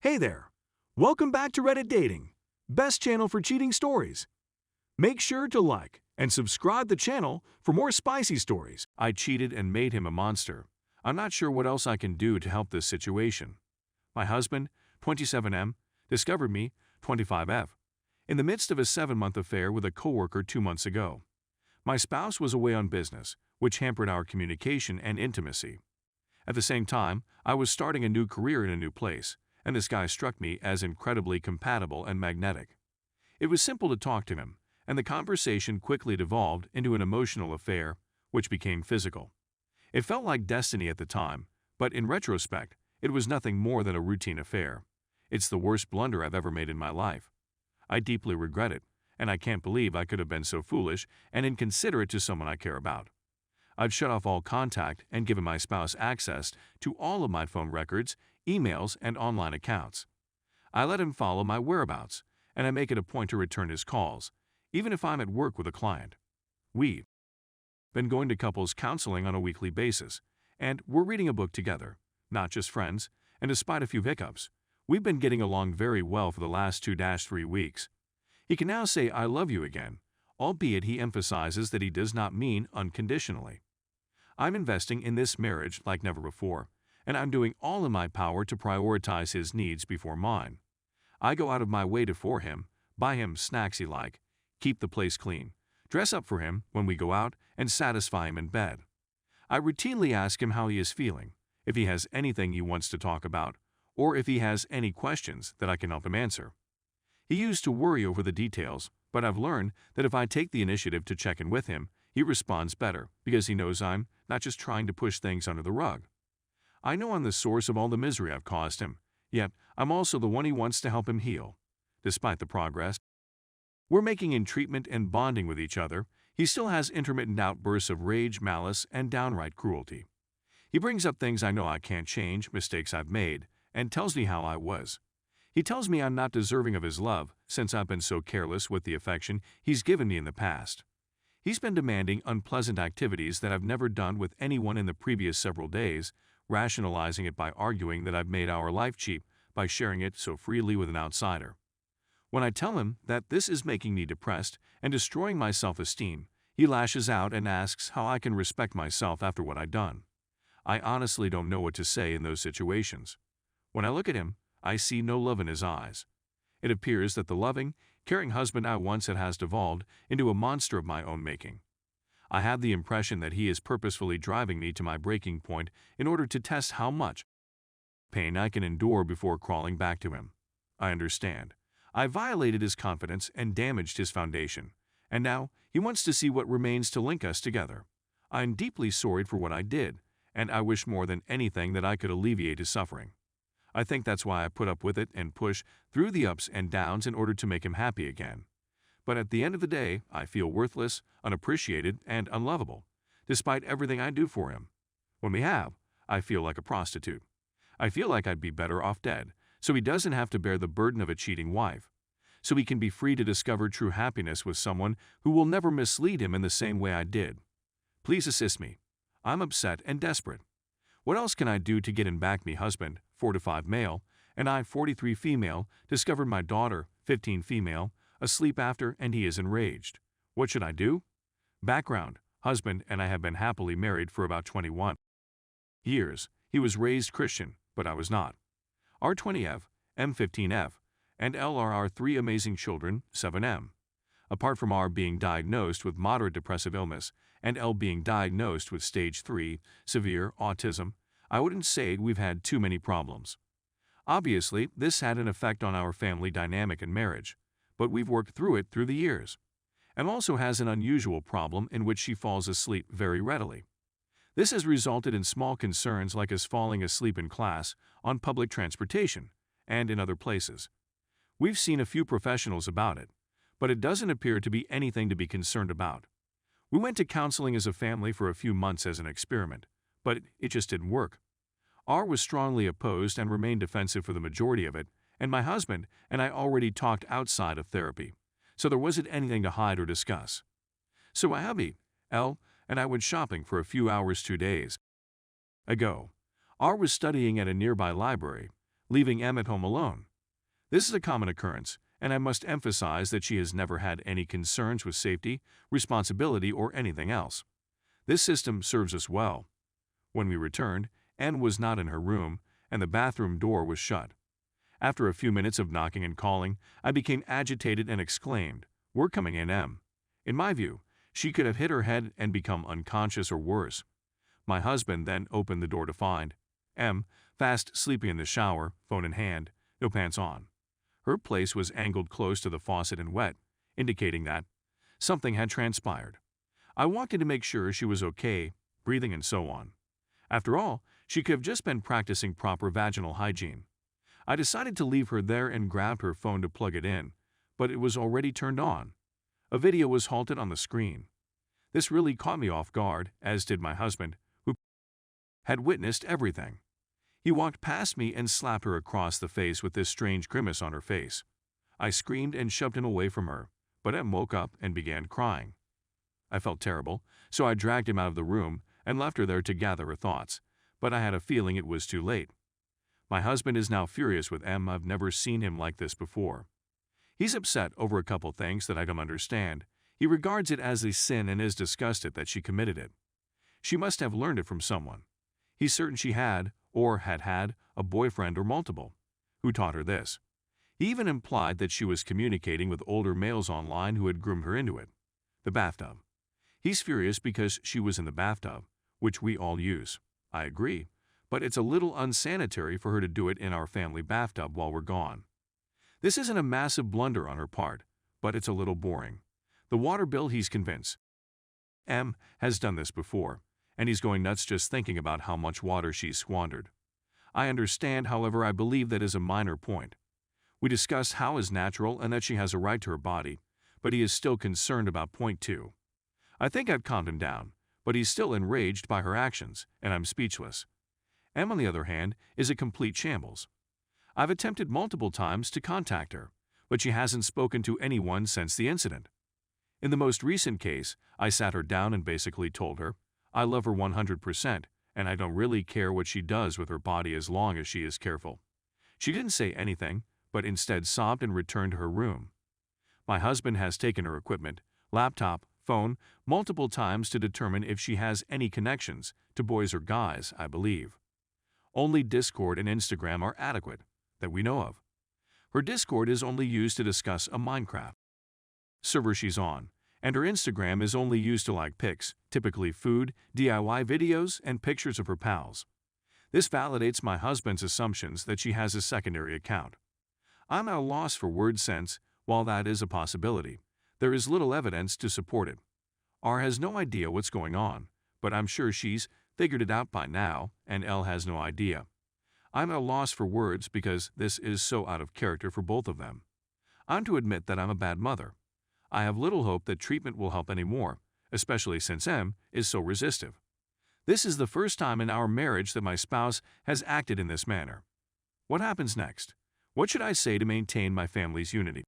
Hey there! Welcome back to Reddit Dating, best channel for cheating stories. Make sure to like and subscribe the channel for more spicy stories. I cheated and made him a monster. I'm not sure what else I can do to help this situation. My husband, 27M, discovered me, 25F, in the midst of a 7-month affair with a coworker 2 months ago. My spouse was away on business, which hampered our communication and intimacy. At the same time, I was starting a new career in a new place, and this guy struck me as incredibly compatible and magnetic. It was simple to talk to him, and the conversation quickly devolved into an emotional affair, which became physical. It felt like destiny at the time, but in retrospect, it was nothing more than a routine affair. It's the worst blunder I've ever made in my life. I deeply regret it, and I can't believe I could have been so foolish and inconsiderate to someone I care about. I've shut off all contact and given my spouse access to all of my phone records, emails, and online accounts. I let him follow my whereabouts, and I make it a point to return his calls, even if I'm at work with a client. We've been going to couples counseling on a weekly basis, and we're reading a book together, not just friends, and despite a few hiccups, we've been getting along very well for the last 2-3 weeks. He can now say I love you again, albeit he emphasizes that he does not mean unconditionally. I'm investing in this marriage like never before, and I'm doing all in my power to prioritize his needs before mine. I go out of my way to for him, buy him snacks he like, keep the place clean, dress up for him when we go out, and satisfy him in bed. I routinely ask him how he is feeling, if he has anything he wants to talk about, or if he has any questions that I can help him answer. He used to worry over the details, but I've learned that if I take the initiative to check in with him, he responds better because he knows I'm not just trying to push things under the rug. I know I'm the source of all the misery I've caused him, yet I'm also the one he wants to help him heal. Despite the progress we're making in treatment and bonding with each other, he still has intermittent outbursts of rage, malice, and downright cruelty. He brings up things I know I can't change, mistakes I've made, and tells me how I was. He tells me I'm not deserving of his love since I've been so careless with the affection he's given me in the past. He's been demanding unpleasant activities that I've never done with anyone in the previous several days, rationalizing it by arguing that I've made our life cheap by sharing it so freely with an outsider. When I tell him that this is making me depressed and destroying my self-esteem, he lashes out and asks how I can respect myself after what I've done. I honestly don't know what to say in those situations. When I look at him, I see no love in his eyes. It appears that the loving, caring husband I once had has devolved into a monster of my own making. I have the impression that he is purposefully driving me to my breaking point in order to test how much pain I can endure before crawling back to him. I understand. I violated his confidence and damaged his foundation, and now he wants to see what remains to link us together. I'm deeply sorry for what I did, and I wish more than anything that I could alleviate his suffering. I think that's why I put up with it and push through the ups and downs in order to make him happy again. But at the end of the day, I feel worthless, unappreciated, and unlovable, despite everything I do for him. When we have, I feel like a prostitute. I feel like I'd be better off dead, so he doesn't have to bear the burden of a cheating wife, so he can be free to discover true happiness with someone who will never mislead him in the same way I did. Please assist me. I'm upset and desperate. What else can I do to get him back? Me husband, 45 male, and I, 43 female, discovered my daughter, 15 female, asleep after, and he is enraged. What should I do? Background: husband and I have been happily married for about 21 years. He was raised Christian, but I was not. R20F, M15F, and L are our 3 amazing children, 7M. Apart from R being diagnosed with moderate depressive illness and L being diagnosed with stage 3, severe autism, I wouldn't say we've had too many problems. Obviously, this had an effect on our family dynamic and marriage, but we've worked through it through the years. M also has an unusual problem in which she falls asleep very readily. This has resulted in small concerns like us falling asleep in class, on public transportation, and in other places. We've seen a few professionals about it, but it doesn't appear to be anything to be concerned about. We went to counseling as a family for a few months as an experiment, but it just didn't work. R was strongly opposed and remained defensive for the majority of it, and my husband and I already talked outside of therapy, so there wasn't anything to hide or discuss. So Abby, L, and I went shopping for a few hours 2 days ago. R was studying at a nearby library, leaving M at home alone. This is a common occurrence, and I must emphasize that she has never had any concerns with safety, responsibility, or anything else. This system serves us well. When we returned, N was not in her room, and the bathroom door was shut. After a few minutes of knocking and calling, I became agitated and exclaimed, "We're coming in, M." In my view, she could have hit her head and become unconscious or worse. My husband then opened the door to find M fast sleeping in the shower, phone in hand, no pants on. Her place was angled close to the faucet and wet, indicating that something had transpired. I walked in to make sure she was okay, breathing and so on. After all, she could have just been practicing proper vaginal hygiene. I decided to leave her there and grabbed her phone to plug it in, but it was already turned on. A video was halted on the screen. This really caught me off guard, as did my husband, who had witnessed everything. He walked past me and slapped her across the face with this strange grimace on her face. I screamed and shoved him away from her, but M woke up and began crying. I felt terrible, so I dragged him out of the room and left her there to gather her thoughts, but I had a feeling it was too late. My husband is now furious with M. I've never seen him like this before. He's upset over a couple things that I don't understand. He regards it as a sin and is disgusted that she committed it. She must have learned it from someone. He's certain she had, or had had, a boyfriend or multiple. Who taught her this? He even implied that she was communicating with older males online who had groomed her into it. The bathtub. He's furious because she was in the bathtub, which we all use. I agree, but it's a little unsanitary for her to do it in our family bathtub while we're gone. This isn't a massive blunder on her part, but it's a little boring. The water bill, he's convinced M has done this before, and he's going nuts just thinking about how much water she's squandered. I understand, however, I believe that is a minor point. We discussed how is natural and that she has a right to her body, but he is still concerned about point 2. I think I've calmed him down, but he's still enraged by her actions, and I'm speechless. M, on the other hand, is a complete shambles. I've attempted multiple times to contact her, but she hasn't spoken to anyone since the incident. In the most recent case, I sat her down and basically told her, I love her 100%, and I don't really care what she does with her body as long as she is careful. She didn't say anything, but instead sobbed and returned to her room. My husband has taken her equipment, laptop, phone, multiple times to determine if she has any connections to boys or guys, I believe. Only Discord and Instagram are adequate, that we know of. Her Discord is only used to discuss a Minecraft server she's on, and her Instagram is only used to like pics, typically food, DIY videos, and pictures of her pals. This validates my husband's assumptions that she has a secondary account. I'm at a loss for words since, while that is a possibility, there is little evidence to support it. R has no idea what's going on, but I'm sure she's figured it out by now, and L has no idea. I'm at a loss for words because this is so out of character for both of them. I'm to admit that I'm a bad mother. I have little hope that treatment will help anymore, especially since M is so resistive. This is the first time in our marriage that my spouse has acted in this manner. What happens next? What should I say to maintain my family's unity?